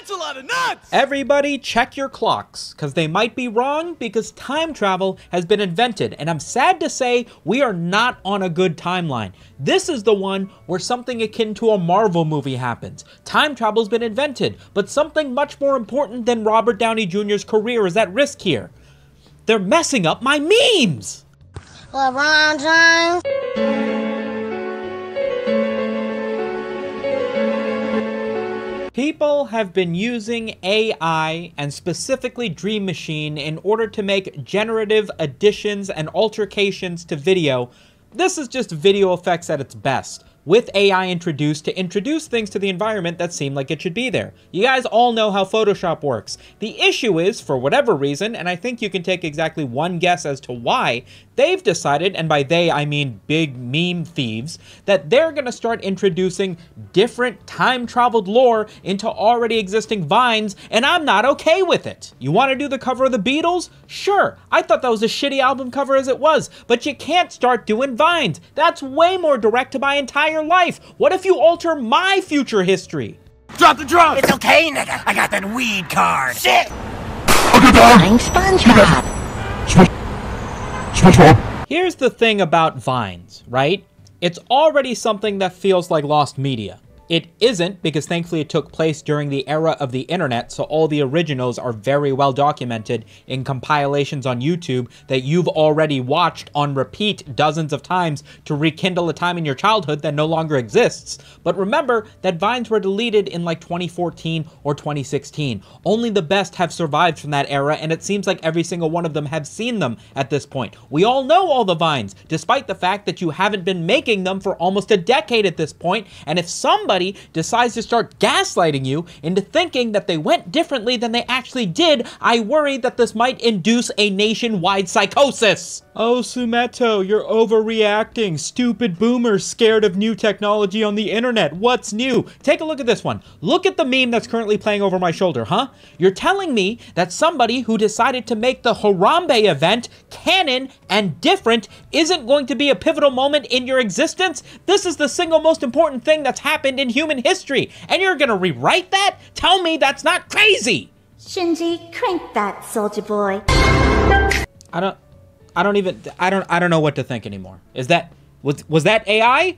That's a lot of nuts! Everybody check your clocks, because they might be wrong, because time travel has been invented, and I'm sad to say we are not on a good timeline. This is the one where something akin to a Marvel movie happens. Time travel's been invented, but something much more important than Robert Downey Jr.'s career is at risk here. They're messing up my memes! LeBron James. People have been using AI, and specifically Dream Machine, in order to make generative additions and altercations to video. This is just video effects at its best, with AI introduced to introduce things to the environment that seem like it should be there. You guys all know how Photoshop works. The issue is, for whatever reason, and I think you can take exactly one guess as to why, they've decided, and by they I mean big meme thieves, that they're gonna start introducing different time-traveled lore into already existing Vines, and I'm not okay with it. You wanna do the cover of the Beatles? Sure, I thought that was a shitty album cover as it was, but you can't start doing Vines. That's way more direct to my entire life. What if you alter my future history? Drop the drum! It's okay, nigga. I got that weed card. Shit! I'm SpongeBob. Here's the thing about Vines, right? It's already something that feels like lost media. It isn't, because thankfully it took place during the era of the internet, so all the originals are very well documented in compilations on YouTube that you've already watched on repeat dozens of times to rekindle a time in your childhood that no longer exists. But remember that Vines were deleted in like 2014 or 2016. Only the best have survived from that era, and it seems like every single one of them have seen them at this point. We all know all the Vines, despite the fact that you haven't been making them for almost a decade at this point, and if somebody decides to start gaslighting you into thinking that they went differently than they actually did, I worry that this might induce a nationwide psychosis. Oh, Sumeto, you're overreacting. Stupid boomers scared of new technology on the internet. What's new? Take a look at this one. Look at the meme that's currently playing over my shoulder, huh? You're telling me that somebody who decided to make the Harambe event canon and different isn't going to be a pivotal moment in your existence? This is the single most important thing that's happened in human history, and you're gonna rewrite that? Tell me that's not crazy! Shinji, crank that, soldier boy. I don't know what to think anymore. Was that AI?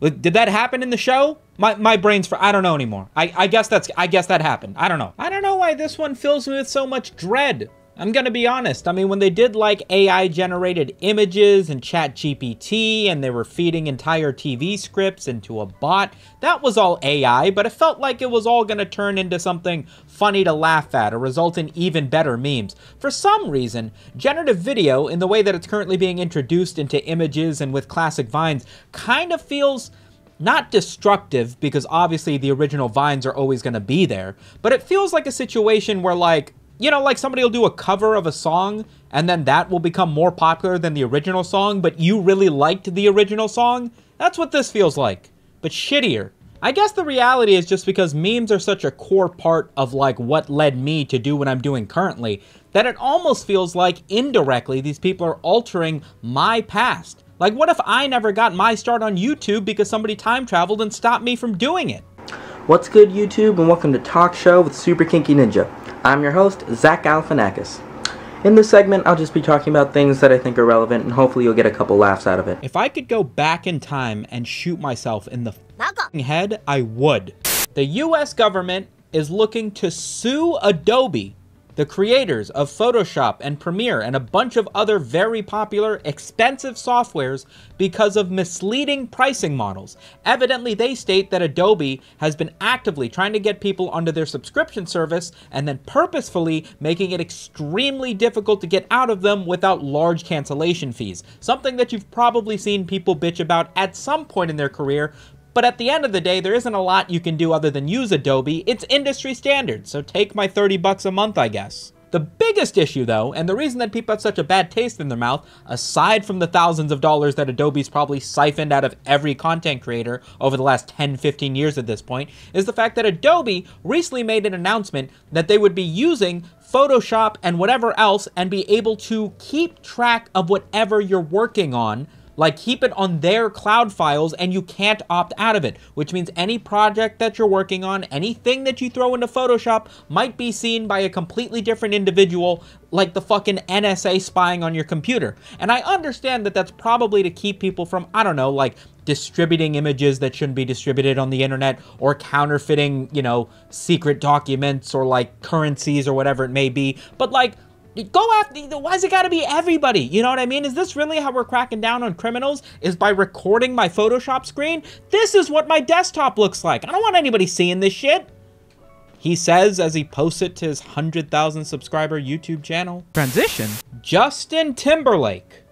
Did that happen in the show? My brain's I don't know anymore. I guess that happened. I don't know. I don't know why this one fills me with so much dread. I'm gonna be honest. I mean, when they did like AI generated images and ChatGPT, and they were feeding entire TV scripts into a bot, that was all AI, but it felt like it was all gonna turn into something funny to laugh at or result in even better memes. For some reason, generative video, in the way that it's currently being introduced into images and with classic Vines, kind of feels not destructive, because obviously the original Vines are always gonna be there, but it feels like a situation where, like, you know, like somebody will do a cover of a song, and then that will become more popular than the original song, but you really liked the original song? That's what this feels like, but shittier. I guess the reality is just because memes are such a core part of like what led me to do what I'm doing currently, that it almost feels like indirectly these people are altering my past. Like, what if I never got my start on YouTube because somebody time traveled and stopped me from doing it? What's good, YouTube, and welcome to Talk Show with Super Kinky Ninja. I'm your host, Zach Galifianakis. In this segment, I'll just be talking about things that I think are relevant, and hopefully you'll get a couple laughs out of it. If I could go back in time and shoot myself in the head, I would. The US government is looking to sue Adobe, the creators of Photoshop and Premiere and a bunch of other very popular, expensive softwares, because of misleading pricing models. Evidently, they state that Adobe has been actively trying to get people onto their subscription service and then purposefully making it extremely difficult to get out of them without large cancellation fees. Something that you've probably seen people bitch about at some point in their career. But at the end of the day, there isn't a lot you can do other than use Adobe. It's industry standard, so take my $30 a month, I guess. The biggest issue, though, and the reason that people have such a bad taste in their mouth, aside from the thousands of dollars that Adobe's probably siphoned out of every content creator over the last 10-15 years at this point, is the fact that Adobe recently made an announcement that they would be using Photoshop and whatever else and be able to keep track of whatever you're working on, Like, keep it on their cloud files and you can't opt out of it, which means any project that you're working on, anything that you throw into Photoshop might be seen by a completely different individual, like the fucking NSA spying on your computer. And I understand that that's probably to keep people from, I don't know, like distributing images that shouldn't be distributed on the internet, or counterfeiting, you know, secret documents or like currencies or whatever it may be. But like, go after, why's it gotta be everybody? You know what I mean? Is this really how we're cracking down on criminals? Is by recording my Photoshop screen? This is what my desktop looks like. I don't want anybody seeing this shit. He says as he posts it to his 100,000 subscriber YouTube channel. Transition. Justin Timberlake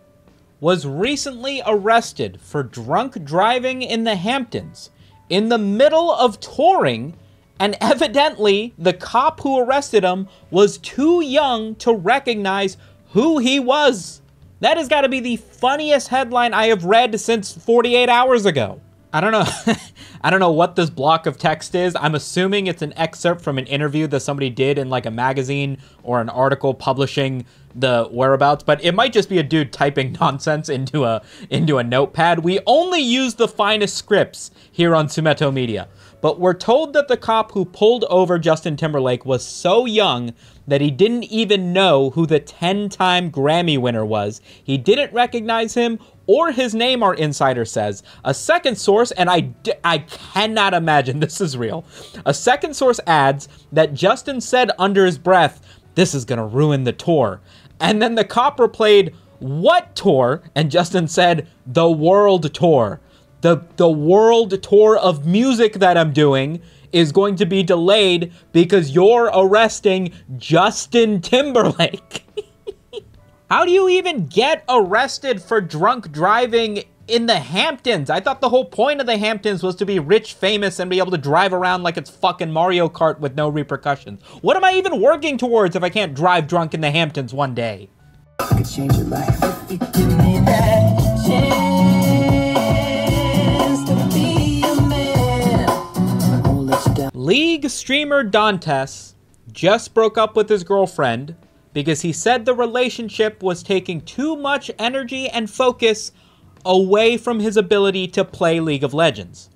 was recently arrested for drunk driving in the Hamptons in the middle of touring, and evidently the cop who arrested him was too young to recognize who he was. That has got to be the funniest headline I have read since 48 hours ago. I don't know. I don't know what this block of text is. I'm assuming it's an excerpt from an interview that somebody did in like a magazine or an article publishing the whereabouts, but it might just be a dude typing nonsense into a notepad. We only use the finest scripts here on Sumeto Media, but we're told that the cop who pulled over Justin Timberlake was so young that he didn't even know who the 10-time Grammy winner was. He didn't recognize him or his name, our insider says. A second source, and I cannot imagine this is real. A second source adds that Justin said under his breath, "This is gonna ruin the tour." And then the cop replayed, "What tour?" And Justin said, "The world tour. The world tour of music that I'm doing is going to be delayed because you're arresting Justin Timberlake." How do you even get arrested for drunk driving in the Hamptons? I thought the whole point of the Hamptons was to be rich, famous, and be able to drive around like it's fucking Mario Kart with no repercussions. What am I even working towards if I can't drive drunk in the Hamptons one day? I could change your life if you give me that chance to be a man. I won't let you down. League streamer Dantes just broke up with his girlfriend because he said the relationship was taking too much energy and focus away from his ability to play League of Legends.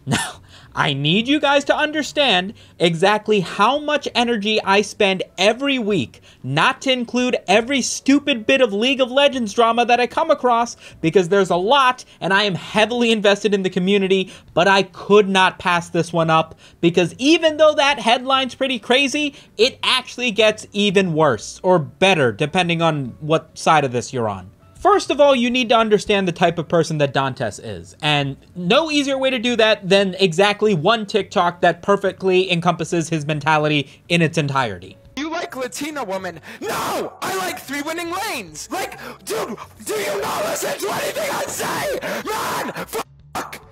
Now, I need you guys to understand exactly how much energy I spend every week, not to include every stupid bit of League of Legends drama that I come across, because there's a lot and I am heavily invested in the community, but I could not pass this one up, because even though that headline's pretty crazy, it actually gets even worse, or better, depending on what side of this you're on. First of all, you need to understand the type of person that Dantes is, and no easier way to do that than exactly one TikTok that perfectly encompasses his mentality in its entirety. You like Latina women? No! I like 3 winning lanes! Like, dude, do you not listen to anything I say? Man! Fuck!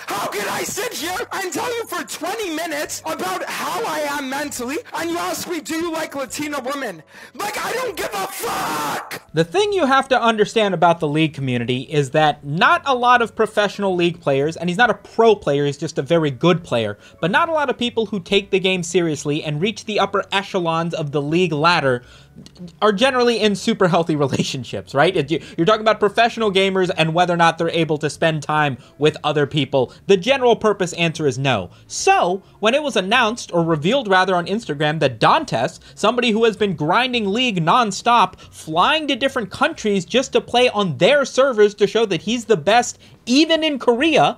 How can I sit here and tell you for 20 minutes about how I am mentally, and you ask me, do you like Latina women? Like, I don't give a fuck! The thing you have to understand about the League community is that not a lot of professional League players, and he's not a pro player, he's just a very good player, but not a lot of people who take the game seriously and reach the upper echelons of the League ladder are generally in super healthy relationships, right? You're talking about professional gamers and whether or not they're able to spend time with other people. The general purpose answer is no. So, when it was announced, or revealed rather on Instagram, that Dantes, somebody who has been grinding League non-stop, flying to different countries just to play on their servers to show that he's the best, even in Korea,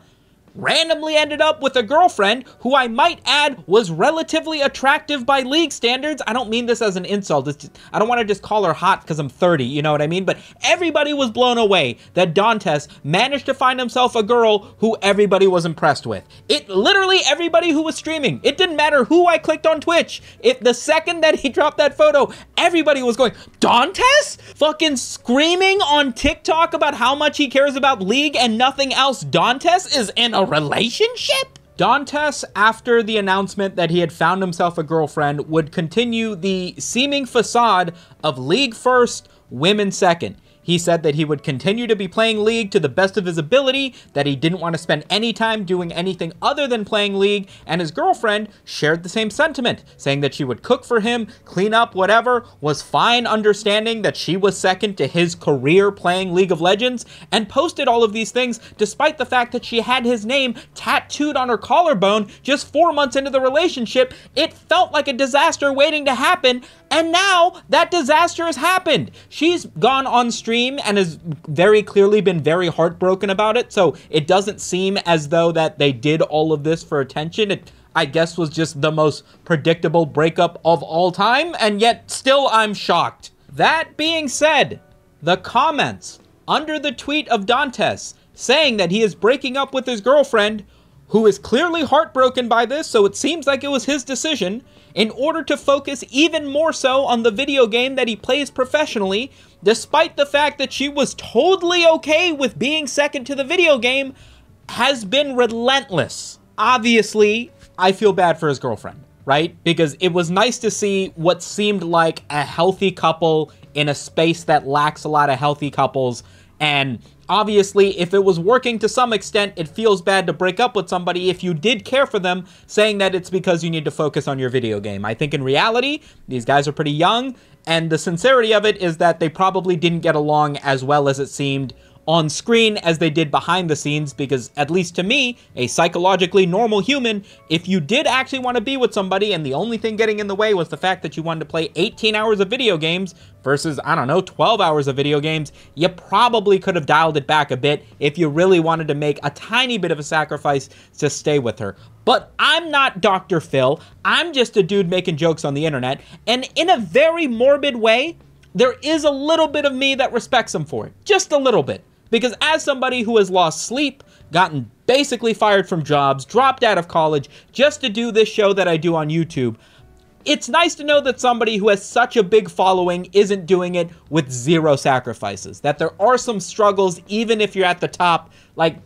randomly ended up with a girlfriend who, I might add, was relatively attractive by League standards. I don't mean this as an insult. I don't want to just call her hot because I'm 30, you know what I mean? But everybody was blown away that Dantes managed to find himself a girl who everybody was impressed with. Literally everybody who was streaming. It didn't matter who I clicked on Twitch. The second that he dropped that photo, everybody was going, Dantes? Fucking screaming on TikTok about how much he cares about League and nothing else. Dantes is in a relationship? Dantes, after the announcement that he had found himself a girlfriend, would continue the seeming facade of League first, women second. He said that he would continue to be playing League to the best of his ability, that he didn't want to spend any time doing anything other than playing League, and his girlfriend shared the same sentiment, saying that she would cook for him, clean up, whatever, was fine understanding that she was second to his career playing League of Legends, and posted all of these things despite the fact that she had his name tattooed on her collarbone just 4 months into the relationship. It felt like a disaster waiting to happen, and now that disaster has happened. She's gone on stream and has very clearly been very heartbroken about it, so it doesn't seem as though that they did all of this for attention. It, I guess, was just the most predictable breakup of all time, and yet still I'm shocked. That being said, the comments under the tweet of Dantes saying that he is breaking up with his girlfriend, who is clearly heartbroken by this, so it seems like it was his decision, in order to focus even more so on the video game that he plays professionally, despite the fact that she was totally okay with being second to the video game, has been relentless. Obviously, I feel bad for his girlfriend, right? Because it was nice to see what seemed like a healthy couple in a space that lacks a lot of healthy couples, and obviously, if it was working to some extent, it feels bad to break up with somebody if you did care for them, saying that it's because you need to focus on your video game. I think in reality, these guys are pretty young, and the sincerity of it is that they probably didn't get along as well as it seemed on screen as they did behind the scenes, because at least to me, a psychologically normal human, if you did actually want to be with somebody and the only thing getting in the way was the fact that you wanted to play 18 hours of video games versus, I don't know, 12 hours of video games, you probably could have dialed it back a bit if you really wanted to make a tiny bit of a sacrifice to stay with her. But I'm not Dr. Phil. I'm just a dude making jokes on the internet, and in a very morbid way, there is a little bit of me that respects him for it. Just a little bit. Because as somebody who has lost sleep, gotten basically fired from jobs, dropped out of college, just to do this show that I do on YouTube, it's nice to know that somebody who has such a big following isn't doing it with zero sacrifices. That there are some struggles, even if you're at the top. Like,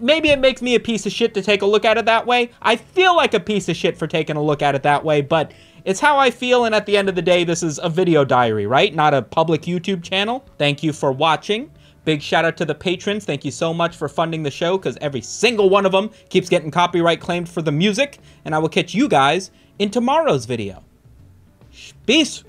maybe it makes me a piece of shit to take a look at it that way. I feel like a piece of shit for taking a look at it that way, but it's how I feel, and at the end of the day, this is a video diary, right? Not a public YouTube channel. Thank you for watching. Big shout out to the patrons. Thank you so much for funding the show, because every single one of them keeps getting copyright claimed for the music. And I will catch you guys in tomorrow's video. Peace.